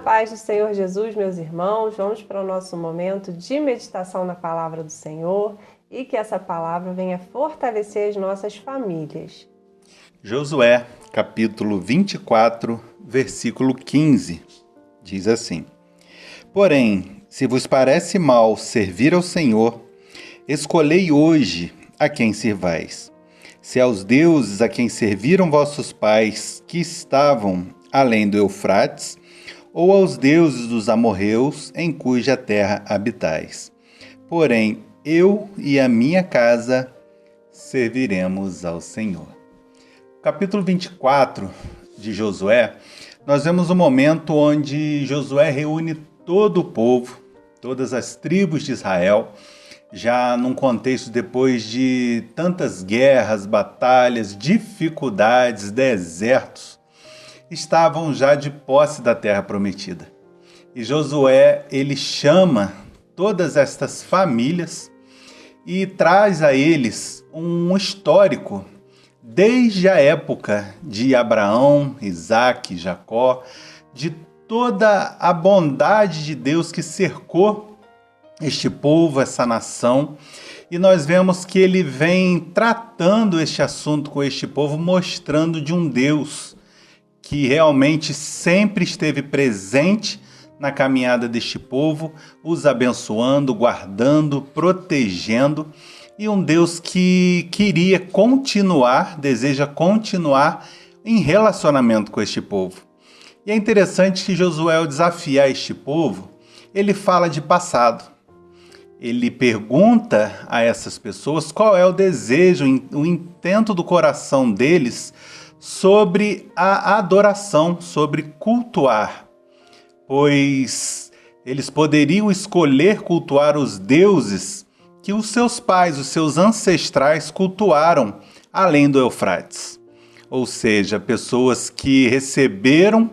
paz do Senhor Jesus, meus irmãos, vamos para o nosso momento de meditação na palavra do Senhor e que essa palavra venha fortalecer as nossas famílias. Josué, capítulo 24, versículo 15, diz assim: Porém, se vos parece mal servir ao Senhor, escolhei hoje a quem servais. Se aos deuses a quem serviram vossos pais, que estavam além do Eufrates, ou aos deuses dos amorreus, em cuja terra habitais. Porém, eu e a minha casa serviremos ao Senhor. Capítulo 24 de Josué, nós vemos um momento onde Josué reúne todo o povo, todas as tribos de Israel, já num contexto depois de tantas guerras, batalhas, dificuldades, desertos, estavam já de posse da terra prometida. E Josué, ele chama todas estas famílias e traz a eles um histórico desde a época de Abraão, Isaque, Jacó, de toda a bondade de Deus que cercou este povo, essa nação. E nós vemos que ele vem tratando este assunto com este povo, mostrando de um Deus que realmente sempre esteve presente na caminhada deste povo, os abençoando, guardando, protegendo, e um Deus que queria continuar, deseja continuar em relacionamento com este povo. E é interessante que Josué, ao desafiar este povo, ele fala de passado. Ele pergunta a essas pessoas qual é o desejo, o intento do coração deles sobre a adoração, sobre cultuar, pois eles poderiam escolher cultuar os deuses que os seus pais, os seus ancestrais cultuaram além do Eufrates. Ou seja, pessoas que receberam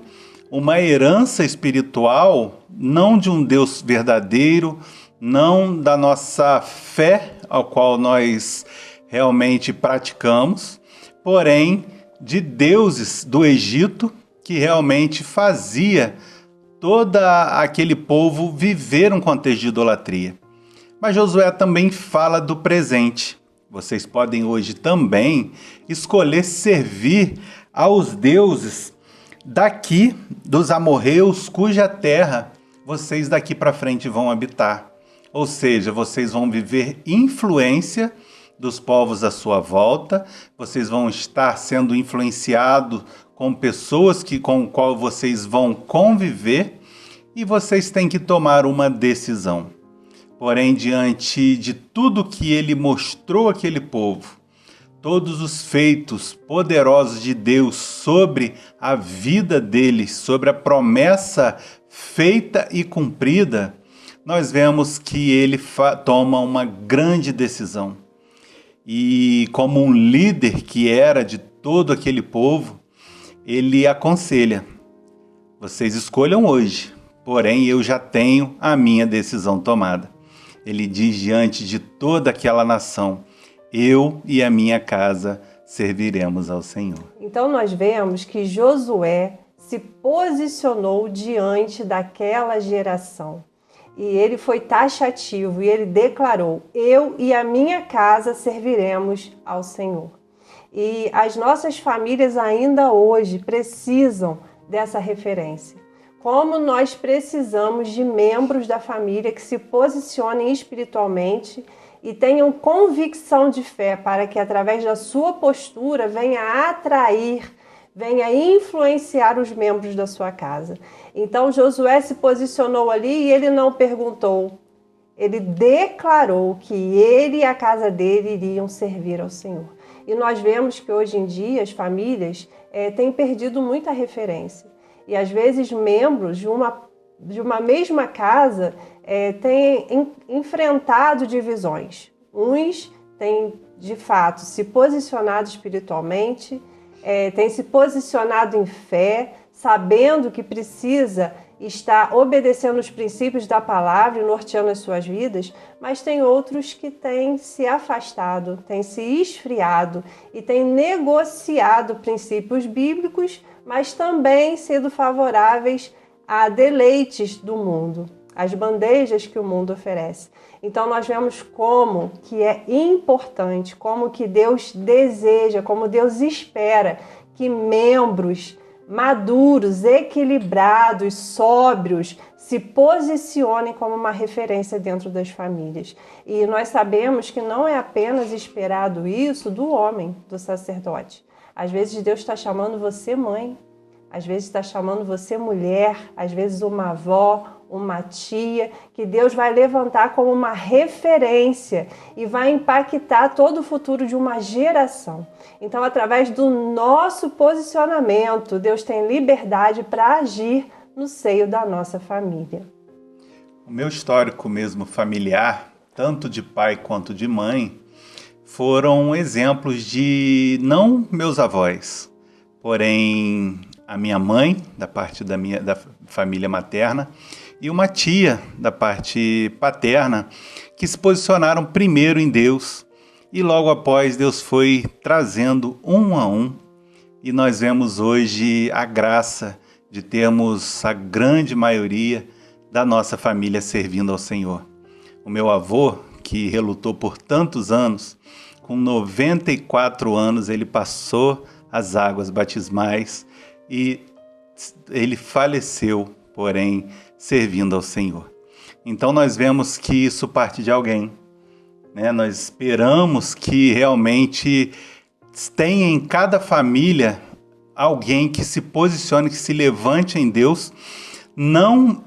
uma herança espiritual, não de um Deus verdadeiro, não da nossa fé, ao qual nós realmente praticamos, porém de deuses do Egito, que realmente fazia todo aquele povo viver um contexto de idolatria. Mas Josué também fala do presente. Vocês podem hoje também escolher servir aos deuses daqui, dos amorreus, cuja terra vocês daqui para frente vão habitar. Ou seja, vocês vão viver influência dos povos à sua volta, vocês vão estar sendo influenciados com pessoas com as quais vocês vão conviver, e vocês têm que tomar uma decisão. Porém, diante de tudo que ele mostrou àquele povo, todos os feitos poderosos de Deus sobre a vida deles, sobre a promessa feita e cumprida, nós vemos que ele toma uma grande decisão. E como um líder que era de todo aquele povo, ele aconselha: vocês escolham hoje, porém eu já tenho a minha decisão tomada. Ele diz diante de toda aquela nação: eu e a minha casa serviremos ao Senhor. Então nós vemos que Josué se posicionou diante daquela geração. E ele foi taxativo e ele declarou: eu e a minha casa serviremos ao Senhor. E as nossas famílias ainda hoje precisam dessa referência. Como nós precisamos de membros da família que se posicionem espiritualmente e tenham convicção de fé para que através da sua postura venha atrair, venha influenciar os membros da sua casa. Então Josué se posicionou ali e ele não perguntou, ele declarou que ele e a casa dele iriam servir ao Senhor. E nós vemos que hoje em dia as famílias têm perdido muita referência. E às vezes membros de uma mesma casa têm enfrentado divisões. Uns têm de fato se posicionado espiritualmente, tem se posicionado em fé, sabendo que precisa estar obedecendo os princípios da palavra e norteando as suas vidas, mas tem outros que têm se afastado, têm se esfriado e têm negociado princípios bíblicos, mas também sido favoráveis a deleites do mundo, as bandejas que o mundo oferece. Então nós vemos como que é importante, como que Deus deseja, como Deus espera que membros maduros, equilibrados, sóbrios, se posicionem como uma referência dentro das famílias. E nós sabemos que não é apenas esperado isso do homem, do sacerdote. Às vezes Deus está chamando você mãe, às vezes está chamando você mulher, às vezes uma avó, uma tia, que Deus vai levantar como uma referência e vai impactar todo o futuro de uma geração. Então, através do nosso posicionamento, Deus tem liberdade para agir no seio da nossa família. O meu histórico mesmo familiar, tanto de pai quanto de mãe, foram exemplos de não meus avós, porém a minha mãe, da parte da família materna, e uma tia da parte paterna, que se posicionaram primeiro em Deus, e logo após Deus foi trazendo um a um, e nós vemos hoje a graça de termos a grande maioria da nossa família servindo ao Senhor. O meu avô, que relutou por tantos anos, com 94 anos ele passou as águas batismais e ele faleceu, porém, servindo ao Senhor. Então nós vemos que isso parte de alguém, né? Nós esperamos que realmente tenha em cada família alguém que se posicione, que se levante em Deus, não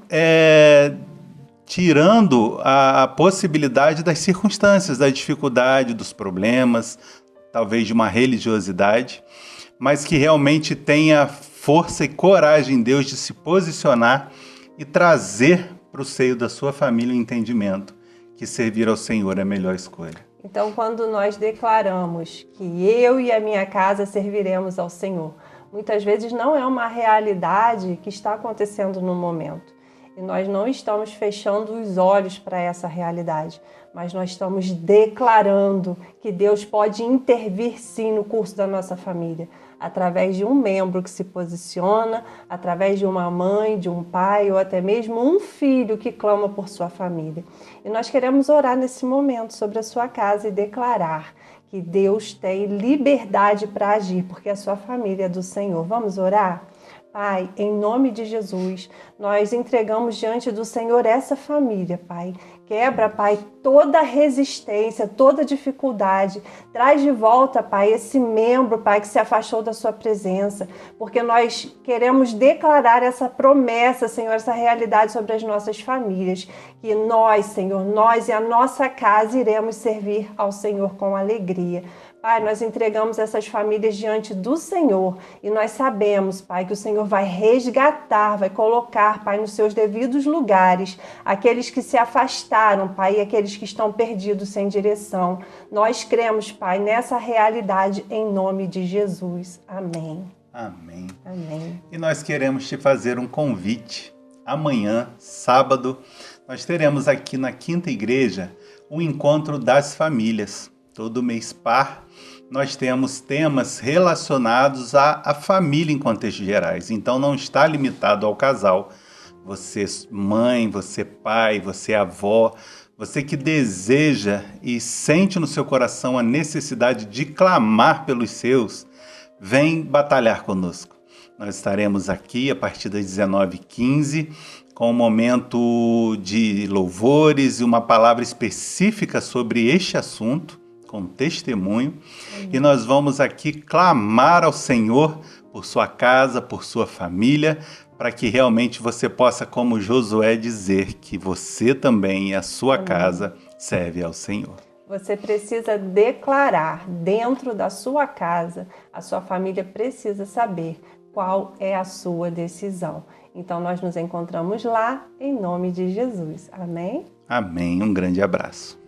tirando a possibilidade das circunstâncias, da dificuldade, dos problemas, talvez de uma religiosidade, mas que realmente tenha força e coragem em Deus de se posicionar e trazer para o seio da sua família o entendimento que servir ao Senhor é a melhor escolha. Então, quando nós declaramos que eu e a minha casa serviremos ao Senhor, muitas vezes não é uma realidade que está acontecendo no momento. E nós não estamos fechando os olhos para essa realidade, mas nós estamos declarando que Deus pode intervir sim no curso da nossa família, através de um membro que se posiciona, através de uma mãe, de um pai ou até mesmo um filho que clama por sua família. E nós queremos orar nesse momento sobre a sua casa e declarar que Deus tem liberdade para agir, porque a sua família é do Senhor. Vamos orar? Pai, em nome de Jesus, nós entregamos diante do Senhor essa família, Pai. Quebra, Pai, toda resistência, toda dificuldade. Traz de volta, Pai, esse membro, Pai, que se afastou da sua presença. Porque nós queremos declarar essa promessa, Senhor, essa realidade sobre as nossas famílias. Que nós, Senhor, nós e a nossa casa iremos servir ao Senhor com alegria. Pai, nós entregamos essas famílias diante do Senhor e nós sabemos, Pai, que o Senhor vai resgatar, vai colocar, Pai, nos seus devidos lugares, aqueles que se afastaram, Pai, e aqueles que estão perdidos sem direção. Nós cremos, Pai, nessa realidade em nome de Jesus. Amém. Amém. Amém. E nós queremos te fazer um convite. Amanhã, sábado, nós teremos aqui na Quinta Igreja o Encontro das Famílias. Todo mês par, nós temos temas relacionados à família em contextos gerais. Então não está limitado ao casal. Você mãe, você pai, você avó, você que deseja e sente no seu coração a necessidade de clamar pelos seus, vem batalhar conosco. Nós estaremos aqui a partir das 19h15 com um momento de louvores e uma palavra específica sobre este assunto, com testemunho, e nós vamos aqui clamar ao Senhor por sua casa, por sua família, para que realmente você possa, como Josué, dizer que você também e a sua casa serve ao Senhor. Você precisa declarar dentro da sua casa, a sua família precisa saber qual é a sua decisão. Então nós nos encontramos lá em nome de Jesus. Amém? Amém. Um grande abraço.